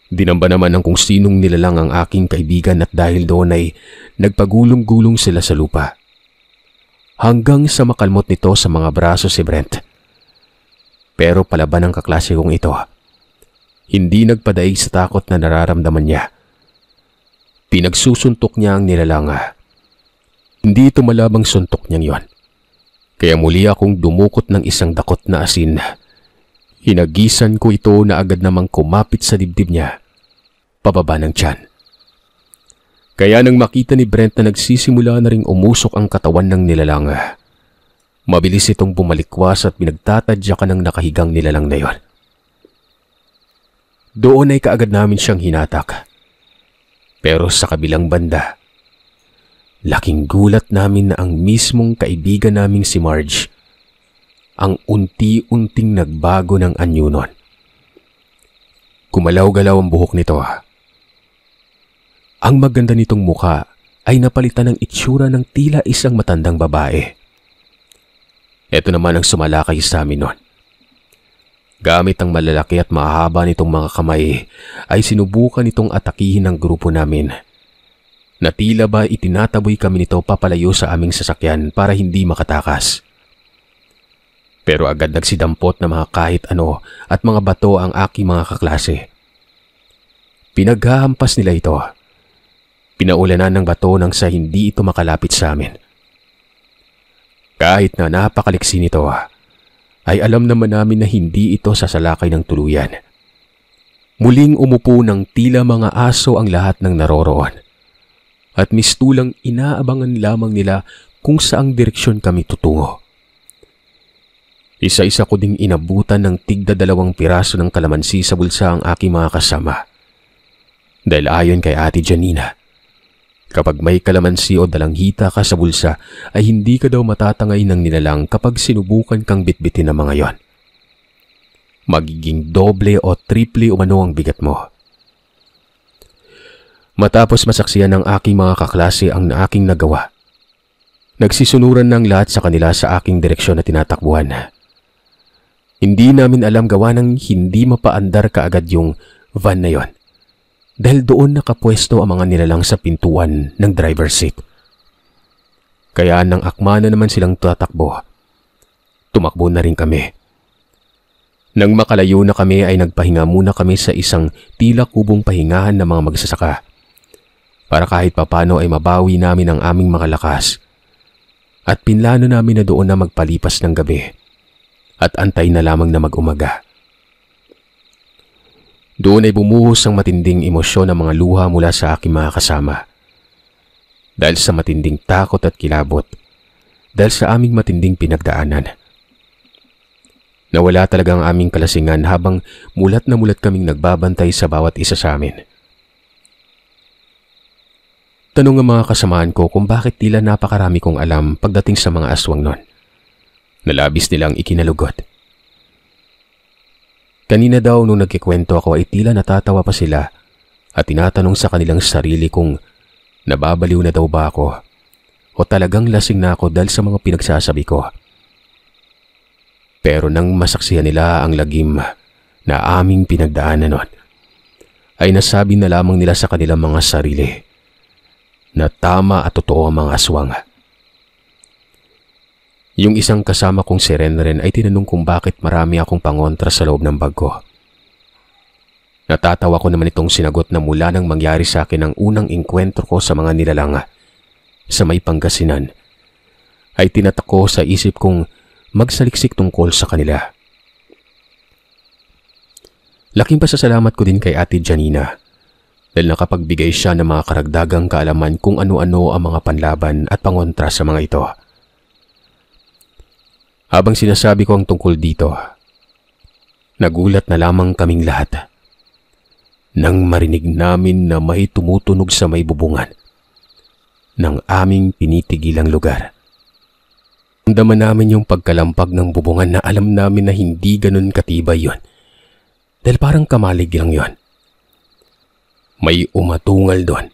Dinamba naman ng kung sinong nilalang ang aking kaibigan at dahil doon ay nagpagulong-gulong sila sa lupa. Hanggang sa makalmot nito sa mga braso si Brent. Pero palaban ng kaklase kong ito, hindi nagpadaig sa takot na nararamdaman niya. Pinagsusuntok niya ang nilalang. Hindi ito malabang suntok niyang yon. Kaya muli akong dumukot ng isang dakot na asin. Hinagisan ko ito na agad namang kumapit sa dibdib niya, pababa ng tiyan. Kaya nang makita ni Brent na nagsisimula na ring umusok ang katawan ng nilalang, mabilis itong bumalikwas at pinagtatadyakan ng nakahigang nilalang na yon. Doon ay kaagad namin siyang hinatak. Pero sa kabilang banda, laking gulat namin na ang mismong kaibigan naming si Marge ang unti-unting nagbago ng anyo nun. Kumalaw-galaw ang buhok nito. Ang maganda nitong muka ay napalitan ng itsura ng tila isang matandang babae. Ito naman ang sumalakay sa amin nun. Gamit ang malalaki at mahaba nitong mga kamay ay sinubukan nitong atakihin ng grupo namin. Na tila ba itinataboy kami nito papalayo sa aming sasakyan para hindi makatakas. Pero agad nagsidampot na mga kahit ano at mga bato ang aking mga kaklase. Pinaghahampas nila ito. Pinaulanan ng bato nang sa hindi ito makalapit sa amin. Kahit na napakaliksi nito, ay alam naman namin na hindi ito sasalakay ng tuluyan. Muling umupo ng tila mga aso ang lahat ng naroroon. At mistulang inaabangan lamang nila kung saang direksyon kami tutungo. Isa-isa ko ding inabutan ng tigda-2 piraso ng kalamansi sa bulsa ang aking mga kasama. Dahil ayon kay Ate Janina, kapag may kalamansi o dalanghita ka sa bulsa ay hindi ka daw matatangay ng nilalang kapag sinubukan kang bitbitin ng mga yon. Magiging doble o triple umano ang bigat mo. Matapos masaksiyan ng aking mga kaklase ang aking nagawa, nagsisunuran ng lahat sa kanila sa aking direksyon na tinatakbuhan. Hindi namin alam gawa ng hindi mapaandar kaagad yung van na yon. Dahil doon nakapwesto ang mga nilalang sa pintuan ng driver's seat. Kaya nang akma na naman silang tatakbo, tumakbo na rin kami. Nang makalayo na kami ay nagpahinga muna kami sa isang tila kubong pahingahan ng mga magsasaka. Para kahit papano ay mabawi namin ang aming mga lakas. At pinlano namin na doon na magpalipas ng gabi. At antay na lamang na mag-umaga. Doon ay bumuhos ang matinding emosyon ng mga luha mula sa aking mga kasama. Dahil sa matinding takot at kilabot. Dahil sa aming matinding pinagdaanan. Nawala talaga ang aming kalasingan habang mulat na mulat kaming nagbabantay sa bawat isa sa amin. Tanong ang mga kasamaan ko kung bakit tila napakarami kong alam pagdating sa mga aswang nun. Nalabis nilang ikinalugot. Kanina daw nung nagkikwento ako ay tila natatawa pa sila at tinatanong sa kanilang sarili kung nababaliw na daw ba ako o talagang lasing na ako dahil sa mga pinagsasabi ko. Pero nang masaksihan nila ang lagim na aming pinagdaanan nun, ay nasabi na lamang nila sa kanilang mga sarili na tama at totoo ang mga aswang. Yung isang kasama kong si Renren ay tinanong kung bakit marami akong pangontra sa loob ng bag ko. Natatawa ko naman itong sinagot na mula nang mangyari sa akin ang unang engkwentro ko sa mga nilalang sa may Pangasinan, ay tinatak ko sa isip kong magsaliksik tungkol sa kanila. Laking pasasalamat ko din kay Ate Janina dahil nakapagbigay siya ng mga karagdagang kaalaman kung ano-ano ang mga panlaban at pangontra sa mga ito. Habang sinasabi ko ang tungkol dito, nagulat na lamang kaming lahat nang marinig namin na may tumutunog sa may bubungan ng aming tinitigilang lugar. Damdaman namin yung pagkalampag ng bubungan na alam namin na hindi ganun katibay yon dahil parang kamalig lang yon. May umatungal doon.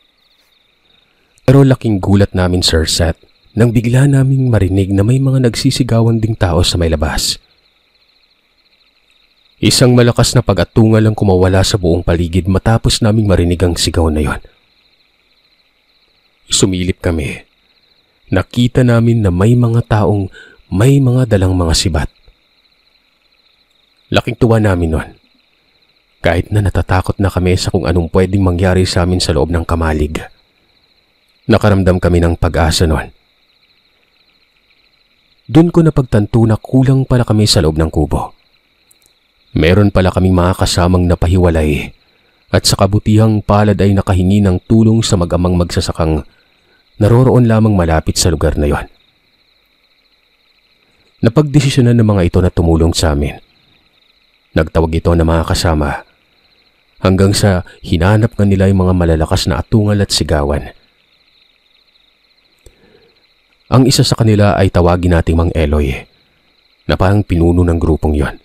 Pero laking gulat namin, Sir Seth, nang bigla naming marinig na may mga nagsisigawan ding tao sa may labas. Isang malakas na pag-atungal ang kumawala sa buong paligid matapos naming marinig ang sigaw na yon. Sumilip kami. Nakita namin na may mga taong may mga dalang mga sibat. Laking tuwa namin nun. Kahit na natatakot na kami sa kung anong pwedeng mangyari sa amin sa loob ng kamalig. Nakaramdam kami ng pag-asa nun. Doon ko napagtanto na kulang pala kami sa loob ng kubo. Meron pala kaming mga kasamang napahiwalay at sa kabutihang palad ay nakahingi ng tulong sa mag-amang magsasakang naroroon lamang malapit sa lugar na yon. Napagdesisyonan ng mga ito na tumulong sa amin. Nagtawag ito ng mga kasama hanggang sa hinanap nga nila yung mga malalakas na atungal at sigawan. Ang isa sa kanila ay tawagin nating Mang Eloy na parang pinuno ng grupong yon.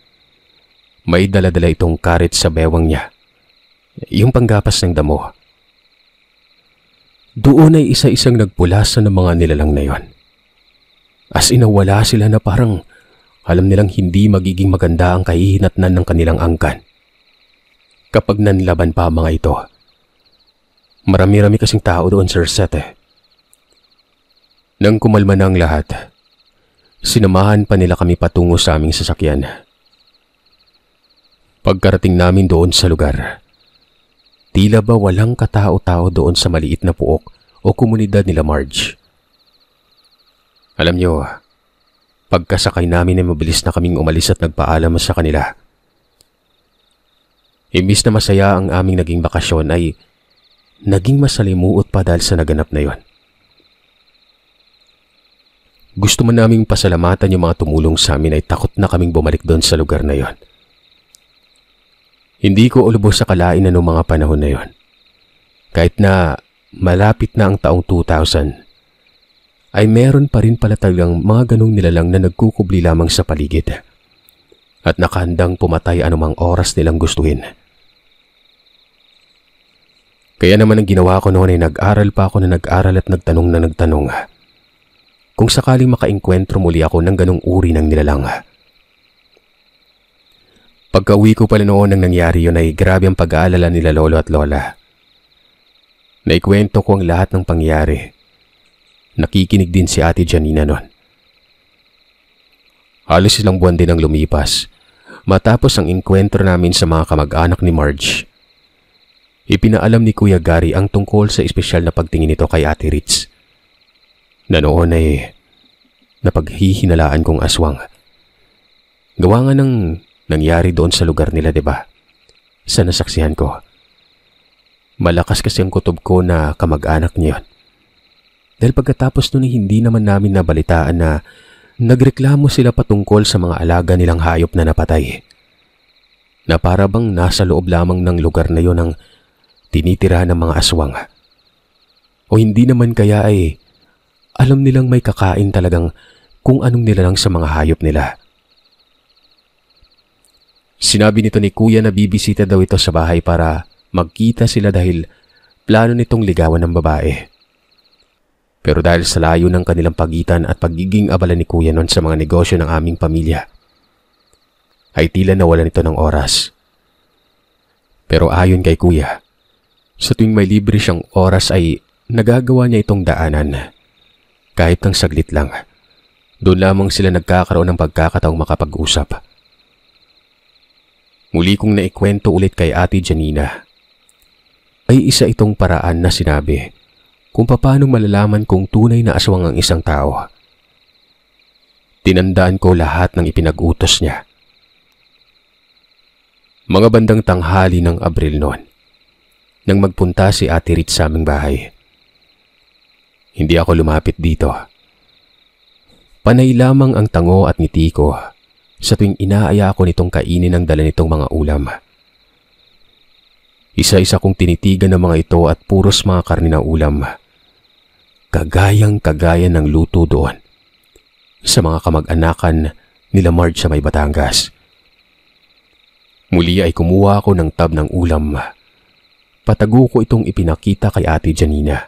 May dala-dala itong karet sa bewang niya, yung panggapas ng damo. Doon ay isa-isang nagpulasan ng mga nilalang na yon. As in wala sila na parang alam nilang hindi magiging maganda ang kahihinatnan ng kanilang angkan kapag nanlaban pa mga ito. Marami-rami kasing tao doon, Sir Seth. Nang kumalma na ang lahat, sinamahan pa nila kami patungo sa aming sasakyan. Pagkarating namin doon sa lugar, tila ba walang katao-tao doon sa maliit na puok o komunidad nila Marge. Alam nyo, pagkasakay namin ay mabilis na kaming umalis at nagpaalam sa kanila. Imbis na masaya ang aming naging bakasyon ay naging masalimuot pa dahil sa naganap na yon. Gusto man naming pasalamatan yung mga tumulong sa amin ay takot na kaming bumalik doon sa lugar na yon. Hindi ko ulubos sa kalain na noong mga panahon na yon. Kahit na malapit na ang taong 2000, ay meron pa rin pala talagang mga ganong nilalang na nagkukubli lamang sa paligid at nakahandang pumatay anumang oras nilang gustuhin. Kaya naman ang ginawa ko noon ay nag-aral pa ako na nag-aral at nagtanong na nagtanong kung sakaling makaengkwentro muli ako ng ganong uri ng nilalang. Pagka-uwi ko pala noon nang nangyari yun ay grabe ang pag-aalala nila lolo at lola. Naikwento ko ang lahat ng pangyari. Nakikinig din si Ate Janina noon. Halos ilang buwan din ang lumipas matapos ang engkwentro namin sa mga kamag-anak ni Marge. Ipinaalam ni Kuya Gary ang tungkol sa espesyal na pagtingin nito kay Ate Ritz. Na noon ay napaghihinalaan kong aswang. Gawa nga ng nangyari doon sa lugar nila, diba? Sa nasaksihan ko. Malakas kasi ang kutob ko na kamag-anak niya. Dahil pagkatapos nun hindi naman namin nabalitaan na nagreklamo sila patungkol sa mga alaga nilang hayop na napatay. Na para bang nasa loob lamang ng lugar na yon ang tinitirahan ng mga aswang. O hindi naman kaya ay alam nilang may kakain talagang kung anong nilalang sa mga hayop nila. Sinabi nito ni Kuya na bibisita daw ito sa bahay para magkita sila dahil plano nitong ligawan ng babae. Pero dahil sa layo ng kanilang pagitan at pagiging abala ni Kuya noon sa mga negosyo ng aming pamilya, ay tila nawalan ito ng oras. Pero ayon kay Kuya, sa tuwing may libre siyang oras ay nagagawa niya itong daanan, kahit ng saglit lang, Doon lamang sila nagkakaroon ng pagkakataong makapag-usap. Muli kong naikwento ulit kay Ate Janina. Ay isa itong paraan na sinabi kung paano malalaman kung tunay na aswang ang isang tao. Tinandaan ko lahat ng ipinag-utos niya. Mga bandang tanghali ng Abril noon, nang magpunta si Ate Ritz sa aming bahay. Hindi ako lumapit dito. Panay lamang ang tango at ngiti ko sa tuwing inaaya ko nitong kainin ang dala nitong mga ulam. Isa-isa kong tinitigan ng mga ito at puros mga karne na ulam. Kagayang-kagaya ng luto doon sa mga kamag-anakan nila Marge sa may Batangas. Muli ay kumuha ako ng tab ng ulam. Patago ko itong ipinakita kay Ate Janina.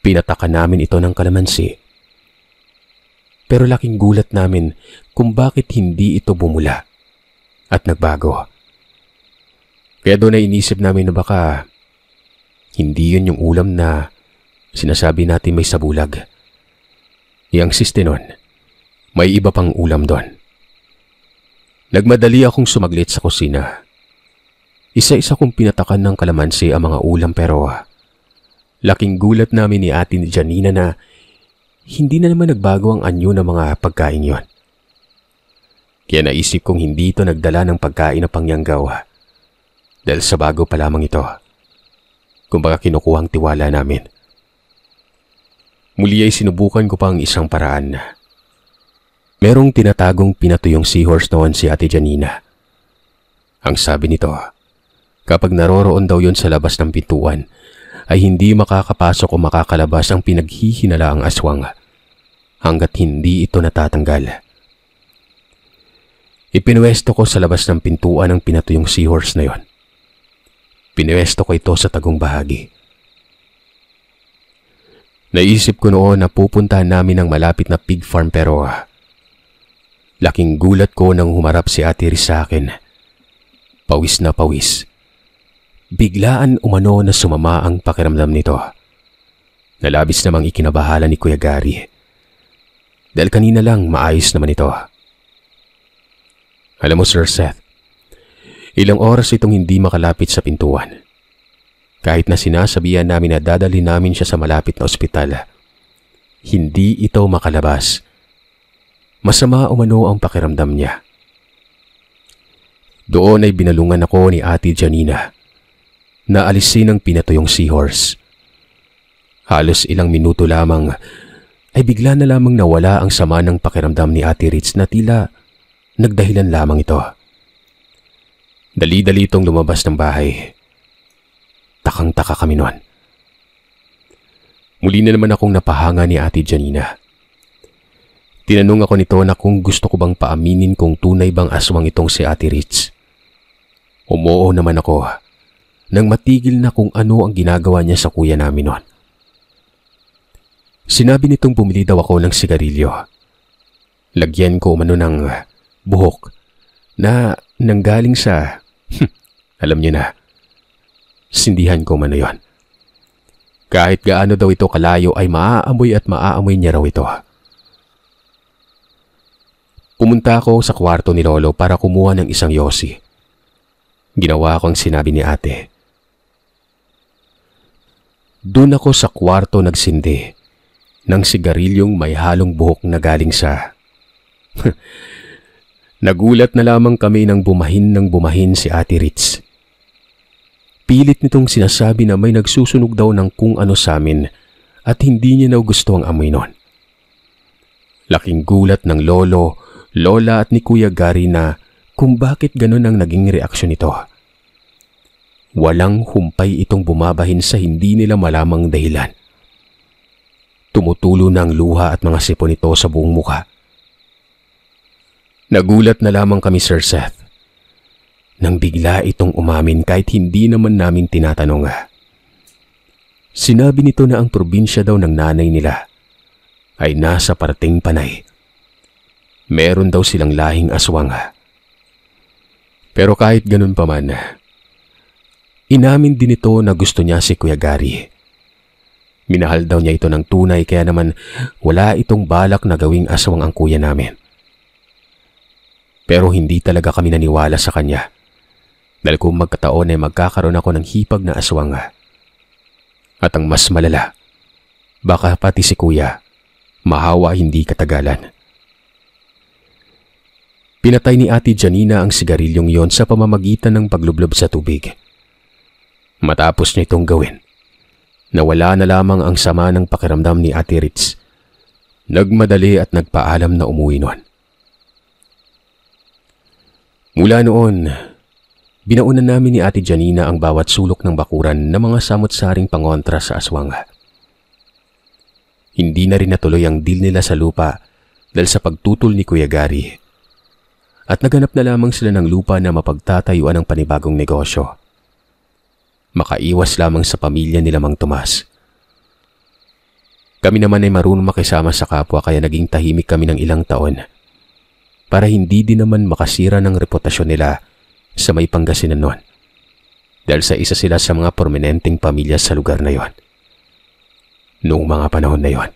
Pinatakan namin ito ng kalamansi. Pero laking gulat namin kung bakit hindi ito bumula at nagbago. Kaya doon ay inisip namin na baka hindi yun yung ulam na sinasabi natin may sabulag. Yang siste nun, may iba pang ulam doon. Nagmadali akong sumaglit sa kusina. Isa-isa kong pinatakan ng kalamansi ang mga ulam pero laking gulat namin ni Ate Janina na hindi na naman nagbago ang anyo ng mga pagkain yon. Kaya naisip kong hindi ito nagdala ng pagkain na pangyanggaw dahil sa bago pa lamang ito. Kumbaga kinukuhang tiwala namin. Muli ay sinubukan ko pa ang isang paraan. Merong tinatagong pinatuyong seahorse noon si Ate Janina. Ang sabi nito, kapag naroroon daw yon sa labas ng pintuan, ay hindi makakapasok o makakalabas ang pinaghihinalaang aswang hanggat hindi ito natatanggal. Ipinuwesto ko sa labas ng pintuan ang pinatuyong seahorse na yon. Pinuwesto ko ito sa tagong bahagi. Naisip ko noon na pupuntahan namin ang malapit na pig farm pero laking gulat ko nang humarap si Ate Riz sa akin. Pawis na pawis. Biglaan umano na sumama ang pakiramdam nito. Nalabis namang ikinabahala ni Kuya Gary. Dahil kanina lang maayos naman ito. Alam mo Sir Seth, ilang oras itong hindi makalapit sa pintuan. Kahit na sinasabihan namin na dadalhin namin siya sa malapit na ospital, hindi ito makalabas. Masama umano ang pakiramdam niya. Doon ay binalungan ako ni Ate Janina na alisin ang pinatuyong seahorse. Halos ilang minuto lamang ay bigla na lamang nawala ang sama ng pakiramdam ni Ate Ritz na tila nagdahilan lamang ito. Dali-dali itong lumabas ng bahay. Takang-taka kami noon. Muli na naman akong napahanga ni Ate Janina. Tinanong ako nito na kung gusto ko bang paaminin kung tunay bang aswang itong si Ate Ritz. Umoo naman ako nang matigil na kung ano ang ginagawa niya sa kuya namin noon. Sinabi nitong bumili daw ako ng sigarilyo. Lagyan ko umano ng buhok na nanggaling sa alam niyo na. Sindihan ko man na yon. Kahit gaano daw ito kalayo ay maaamoy at maaamoy niya raw ito. Pumunta ako sa kwarto ni Lolo para kumuha ng isang yosi. Ginawa ko ang sinabi ni Ate. Doon ako sa kwarto nagsindi ng sigarilyong may halong buhok na galing sa... Nagulat na lamang kami nang bumahin si Ate Ritz. Pilit nitong sinasabi na may nagsusunog daw ng kung ano sa amin at hindi niya daw gusto ang amoy nun. Laking gulat ng lolo, lola at ni Kuya Gary na kung bakit ganun ang naging reaksyon nito. Walang humpay itong bumabahin sa hindi nila malamang dahilan. Tumutulo na ang luha at mga sipon nito sa buong mukha. Nagulat na lamang kami Sir Seth nang bigla itong umamin kahit hindi naman namin tinatanong. Sinabi nito na ang probinsya daw ng nanay nila ay nasa parating panay. Meron daw silang lahing aswang. Pero kahit ganun pa man, inamin din ito na gusto niya si Kuya Gary. Minahal daw niya ito ng tunay kaya naman wala itong balak na gawing aswang ang kuya namin. Pero hindi talaga kami naniwala sa kanya. Dahil kung magkataon ay magkakaroon ako ng hipag na aswang. At ang mas malala, baka pati si kuya, mahawa hindi katagalan. Pinatay ni Ate Janina ang sigarilyong yon sa pamamagitan ng paglublob sa tubig. Matapos niya itong gawin, nawala na lamang ang sama ng pakiramdam ni Ate Ritz. Nagmadali at nagpaalam na umuwi noon. Mula noon, binaunan namin ni Ate Janina ang bawat sulok ng bakuran na mga samot-saring pangontra sa aswang. Hindi na rin natuloy ang deal nila sa lupa dahil sa pagtutol ni Kuya Gary. At naganap na lamang sila ng lupa na mapagtatayuan ng panibagong negosyo. Makaiwas lamang sa pamilya nila Mang Tomas. Kami naman ay marunong makisama sa kapwa kaya naging tahimik kami ng ilang taon para hindi din naman makasira ng reputasyon nila sa may Pangasinan noon dahil sa isa sila sa mga prominenteng pamilya sa lugar na yon. Noong mga panahon na yon.